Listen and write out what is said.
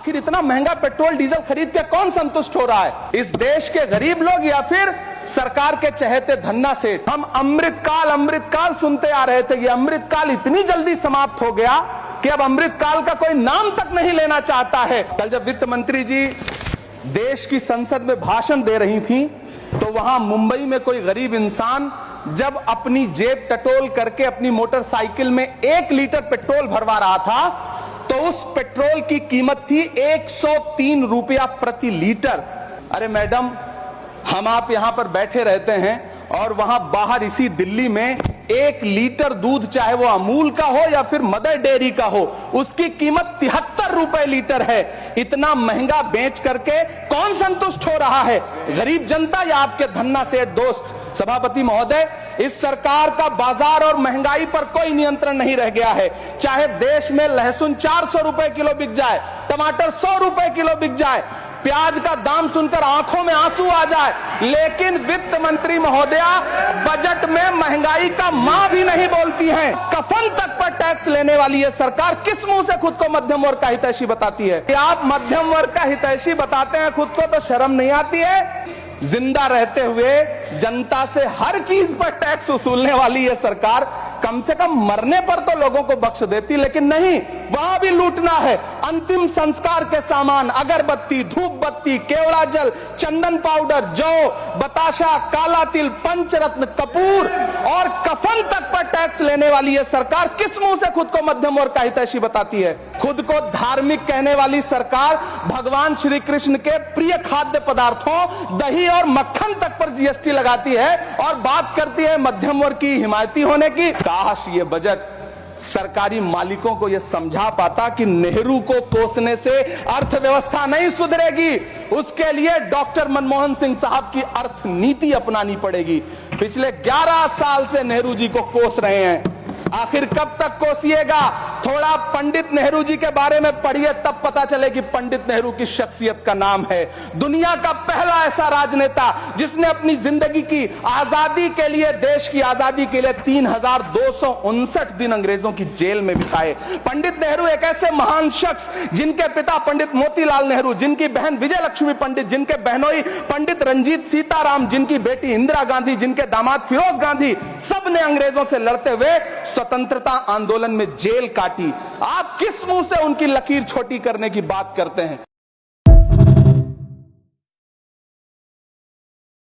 आखिर इतना महंगा पेट्रोल डीजल खरीद के कौन संतुष्ट हो रहा है? इस देश के गरीब लोग या फिर सरकार के चहेते धन्ना सेठ? हम अमृतकाल सुनते आ रहे थे। ये अमृतकाल इतनी जल्दी समाप्त हो गया कि अब अमृतकाल का कोई नाम तक नहीं लेना चाहता है। कल जब वित्त मंत्री जी देश की संसद में भाषण दे रही थी तो वहां मुंबई में कोई गरीब इंसान जब अपनी जेब टटोल करके अपनी मोटरसाइकिल में 1 लीटर पेट्रोल भरवा रहा था तो उस पेट्रोल की कीमत थी 103 रुपया प्रति लीटर। अरे मैडम, हम आप यहां पर बैठे रहते हैं और वहां बाहर इसी दिल्ली में 1 लीटर दूध, चाहे वो अमूल का हो या फिर मदर डेयरी का हो, उसकी कीमत 73 रुपए लीटर है। इतना महंगा बेच करके कौन संतुष्ट हो रहा है? गरीब जनता या आपके धन्ना सेठ दोस्त? सभापति महोदय, इस सरकार का बाजार और महंगाई पर कोई नियंत्रण नहीं रह गया है। चाहे देश में लहसुन 400 रुपए किलो बिक जाए, टमाटर 100 रुपए किलो बिक जाए, प्याज का दाम सुनकर आंखों में आंसू आ जाए, लेकिन वित्त मंत्री महोदया बजट में महंगाई का मां भी नहीं बोलती हैं। कफन तक पर टैक्स लेने वाली ये सरकार किस मुंह से खुद को मध्यम वर्ग का हितैषी बताती है? कि आप मध्यम वर्ग का हितैषी बताते हैं खुद को, तो शर्म नहीं आती है? जिंदा रहते हुए जनता से हर चीज पर टैक्स वसूलने वाली ये सरकार कम से कम मरने पर तो लोगों को बख्श देती, लेकिन नहीं, वहां भी लूटना है। अंतिम संस्कार के सामान, अगरबत्ती, धूप बत्ती, केवड़ा जल, चंदन पाउडर, जौ, बताशा, काला तिल, पंचरत्न, कपूर और कफन तक पर टैक्स लेने वाली ये सरकार किस मुंह से खुद को मध्यम वर्ग का हितैषी बताती है? खुद को धार्मिक कहने वाली सरकार भगवान श्री कृष्ण के प्रिय खाद्य पदार्थों, दही और मक्खन तक पर जीएसटी लगाती है और बात करती है मध्यम वर्ग की हिमायती होने की। काश ये बजट सरकारी मालिकों को यह समझा पाता कि नेहरू को कोसने से अर्थव्यवस्था नहीं सुधरेगी। उसके लिए डॉक्टर मनमोहन सिंह साहब की अर्थ नीति अपनानी पड़ेगी। पिछले 11 साल से नेहरू जी को कोस रहे हैं, आखिर कब तक कोसिएगा? थोड़ा पंडित नेहरू जी के बारे में पढ़िए, तब पता चले कि पंडित नेहरू की शख्सियत का नाम है। दुनिया का पहला ऐसा राजनेता जिसने अपनी जिंदगी की आजादी के लिए, देश की आजादी के लिए 3259 दिन अंग्रेजों की जेल में बिताए। पंडित नेहरू एक ऐसे महान शख्स जिनके पिता पंडित मोतीलाल नेहरू, जिनकी बहन विजय लक्ष्मी पंडित, जिनके बहनोई पंडित रंजीत सीताराम, जिनकी बेटी इंदिरा गांधी, जिनके दामाद फिरोज गांधी, सब ने अंग्रेजों से लड़ते हुए स्वतंत्रता आंदोलन में जेल काटी। आप किस मुंह से उनकी लकीर छोटी करने की बात करते हैं?